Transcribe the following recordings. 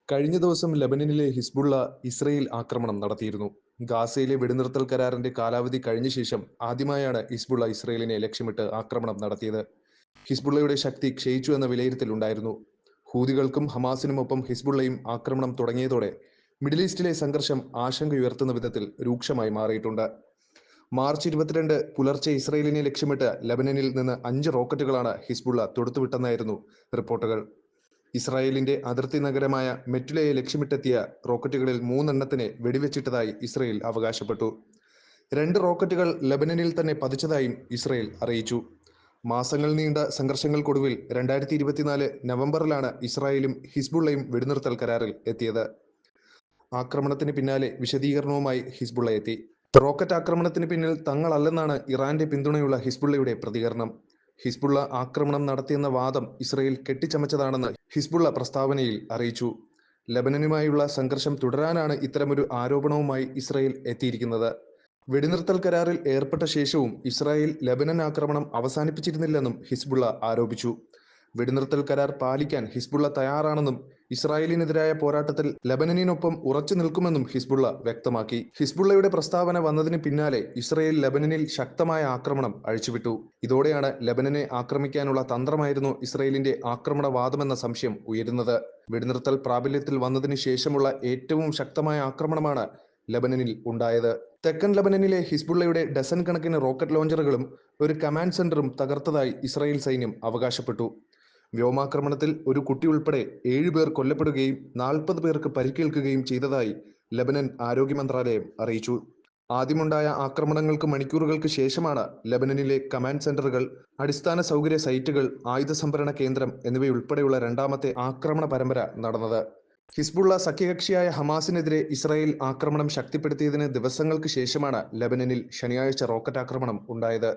കഴിഞ്ഞ ദിവസം ലെബനനിലെ Hezbollah Israel ആക്രമണം നടത്തിയിരുന്നു. ഗാസയിലെ വെടിനിർത്തൽ കരാറിന്റെ കാലാവധി കഴിഞ്ഞ ശേഷം ആദ്യമായാണ് ഹിസ്ബുള്ള ഇസ്രയേലിനെ ലക്ഷ്യമിട്ട് ആക്രമണം നടത്തിയത്. ഹിസ്ബുള്ളയുടെ ശക്തി ക്ഷയിച്ചു എന്ന വിലയിരുത്തലുണ്ടായിരുന്നു. ഹൂതികൾക്കും ഹമാസിനുമൊപ്പം ഹിസ്ബുള്ളയും ആക്രമണം തുടങ്ങിയതോടെ മിഡിൽ ഈസ്റ്റിലെ സംഘർഷം ആശങ്കയുയർത്തുന്ന വിധത്തിൽ രൂക്ഷമായി മാറിയിട്ടുണ്ട്. മാർച്ച് 22 പുലർച്ചെ ഇസ്രയേലിനെ ലക്ഷ്യമിട്ട് ലെബനനിൽ നിന്ന് 5 റോക്കറ്റുകളാണ് ഹിസ്ബുള്ള തൊടുത്തുവിട്ടെന്നായിരുന്നു റിപ്പോർട്ടുകൾ. ഇസ്രായേലിന്റെ അതിർത്തി നഗരമായ മെറ്റുലയെ ലക്ഷ്യമിട്ടെത്തിയ റോക്കറ്റുകളിൽ 3 വെടിവെച്ചിട്ടതായി ഇസ്രയേൽ അവകാശപ്പെട്ടു. 2 റോക്കറ്റുകൾ ലെബനനിൽ തന്നെ പതിച്ചതായും ഇസ്രയേൽ അറിയിച്ചു. മാസങ്ങൾ നീണ്ട സംഘർഷങ്ങൾക്കൊടുവിൽ 2024 നവംബറിലാണ് ഇസ്രായേലും ഹിസ്ബുള്ളയും വെടിനിർത്തൽ കരാറിൽ എത്തിയത്. ആക്രമണത്തിന് പിന്നാലെ വിശദീകരണവുമായി ഹിസ്ബുള്ള എത്തി. റോക്കറ്റ് ആക്രമണത്തിന് പിന്നിൽ തങ്ങളല്ലെന്നാണ് ഇറാന്റെ പിന്തുണയുള്ള ഹിസ്ബുള്ളയുടെ പ്രതികരണം. ഹിസ്ബുള്ള ആക്രമണം നടത്തിയെന്ന വാദം ഇസ്രയേൽ കെട്ടിച്ചമച്ചതാണെന്ന് ഹിസ്ബുള്ള പ്രസ്താവനയിൽ അറിയിച്ചു. ലെബനനുമായുള്ള സംഘർഷം തുടരാനാണ് ഇത്തരമൊരു ആരോപണവുമായി ഇസ്രയേൽ എത്തിയിരിക്കുന്നത്. വെടിനിർത്തൽ കരാറിൽ ഏർപ്പെട്ട ശേഷവും ഇസ്രായേൽ ലെബനൻ ആക്രമണം അവസാനിപ്പിച്ചിരുന്നില്ലെന്നും ഹിസ്ബുള്ള ആരോപിച്ചു. വെടിനിർത്തൽ കരാർ പാലിക്കാൻ ഹിസ്ബുള്ള തയ്യാറാണെന്നും ഇസ്രായേലിനെതിരായ പോരാട്ടത്തിൽ ലെബനനിനൊപ്പം ഉറച്ചു നിൽക്കുമെന്നും ഹിസ്ബുള്ള വ്യക്തമാക്കി. ഹിസ്ബുള്ളയുടെ പ്രസ്താവന വന്നതിന് പിന്നാലെ ഇസ്രായേൽ ലെബനനിൽ ശക്തമായ ആക്രമണം അഴിച്ചുവിട്ടു. ഇതോടെയാണ് ലെബനനെ ആക്രമിക്കാനുള്ള തന്ത്രമായിരുന്നു ഇസ്രായേലിന്റെ ആക്രമണവാദമെന്ന സംശയം ഉയരുന്നത്. വെടിനിർത്തൽ പ്രാബല്യത്തിൽ വന്നതിന് ശേഷമുള്ള ഏറ്റവും ശക്തമായ ആക്രമണമാണ് ലെബനനിൽ ഉണ്ടായത്. തെക്കൻ ലെബനനിലെ ഹിസ്ബുള്ളയുടെ ഡസൻ കണക്കിന് റോക്കറ്റ് ലോഞ്ചറുകളും ഒരു കമാൻഡ് സെന്ററും തകർത്തതായി ഇസ്രായേൽ സൈന്യം അവകാശപ്പെട്ടു. വ്യോമാക്രമണത്തിൽ ഒരു കുട്ടി ഉൾപ്പെടെ 7 പേർ കൊല്ലപ്പെടുകയും 40 പേർക്ക് പരിക്കേൽക്കുകയും ചെയ്തതായി ലെബനൻ ആരോഗ്യ മന്ത്രാലയം അറിയിച്ചു. ആദ്യമുണ്ടായ ആക്രമണങ്ങൾക്ക് മണിക്കൂറുകൾക്ക് ശേഷമാണ് ലെബനനിലെ കമാൻഡ് സെന്ററുകൾ, അടിസ്ഥാന സൗകര്യ സൈറ്റുകൾ, ആയുധ സംഭരണ കേന്ദ്രം എന്നിവയുൾപ്പെടെയുള്ള രണ്ടാമത്തെ ആക്രമണ പരമ്പര നടന്നത്. ഹിസ്ബുള്ള സഖ്യകക്ഷിയായ ഹമാസിനെതിരെ ഇസ്രായേൽ ആക്രമണം ശക്തിപ്പെടുത്തിയതിന് ദിവസങ്ങൾക്ക് ശേഷമാണ് ലെബനനിൽ ശനിയാഴ്ച റോക്കറ്റ് ആക്രമണം ഉണ്ടായത്.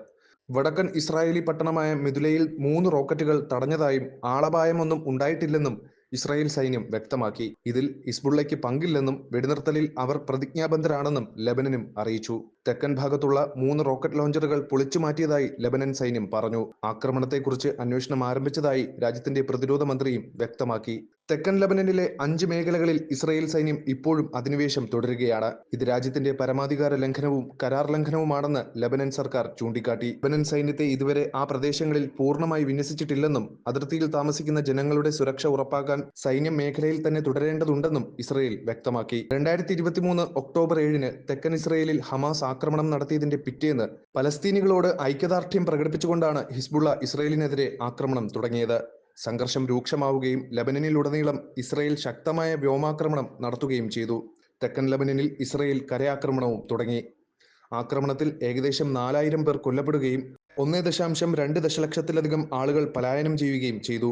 വടക്കൻ ഇസ്രായേലി പട്ടണമായ മെതുലയിൽ 3 റോക്കറ്റുകൾ തടഞ്ഞതായും ആളപായമൊന്നും ഉണ്ടായിട്ടില്ലെന്നും ഇസ്രായേൽ സൈന്യം വ്യക്തമാക്കി. ഇതിൽ ഹിസ്ബുള്ളയ്ക്ക് പങ്കില്ലെന്നും വെടിനിർത്തലിൽ അവർ പ്രതിജ്ഞാബദ്ധരാണെന്നും ലെബനനും അറിയിച്ചു. തെക്കൻ ഭാഗത്തുള്ള 3 റോക്കറ്റ് ലോഞ്ചറുകൾ പൊളിച്ചു മാറ്റിയതായി ലെബനൻ സൈന്യം പറഞ്ഞു. ആക്രമണത്തെക്കുറിച്ച് അന്വേഷണം ആരംഭിച്ചതായി രാജ്യത്തിന്റെ പ്രതിരോധ മന്ത്രിയും വ്യക്തമാക്കി. തെക്കൻ ലെബനനിലെ 5 മേഖലകളിൽ ഇസ്രായേൽ സൈന്യം ഇപ്പോഴും അധിനിവേശം തുടരുകയാണ്. ഇത് രാജ്യത്തിന്റെ പരമാധികാര ലംഘനവും കരാർ ലംഘനവുമാണെന്ന് ലെബനൻ സർക്കാർ ചൂണ്ടിക്കാട്ടി. ലെബനൻ സൈന്യത്തെ ഇതുവരെ ആ പ്രദേശങ്ങളിൽ പൂർണ്ണമായി വിന്യസിച്ചിട്ടില്ലെന്നും അതിർത്തിയിൽ താമസിക്കുന്ന ജനങ്ങളുടെ സുരക്ഷ ഉറപ്പാക്കാൻ സൈന്യം മേഖലയിൽ തന്നെ തുടരേണ്ടതുണ്ടെന്നും ഇസ്രായേൽ വ്യക്തമാക്കി. 2023 ഒക്ടോബർ 7 തെക്കൻ ഇസ്രായേലിൽ ഹമാസ് ആക്രമണം നടത്തിയതിന്റെ പിറ്റേന്ന് പലസ്തീനികളോട് ഐക്യദാർഢ്യം പ്രകടിപ്പിച്ചുകൊണ്ടാണ് ഹിസ്ബുള്ള ഇസ്രായേലിനെതിരെ ആക്രമണം തുടങ്ങിയത്. സംഘർഷം രൂക്ഷമാവുകയും ലെബനനിലുടനീളം ഇസ്രായേൽ ശക്തമായ വ്യോമാക്രമണം നടത്തുകയും ചെയ്തു. തെക്കൻ ലെബനനിൽ ഇസ്രായേൽ കരയാക്രമണവും തുടങ്ങി. ആക്രമണത്തിൽ ഏകദേശം 4000 പേർ കൊല്ലപ്പെടുകയും 1.2 ദശലക്ഷത്തിലധികം ആളുകൾ പലായനം ചെയ്യുകയും ചെയ്തു.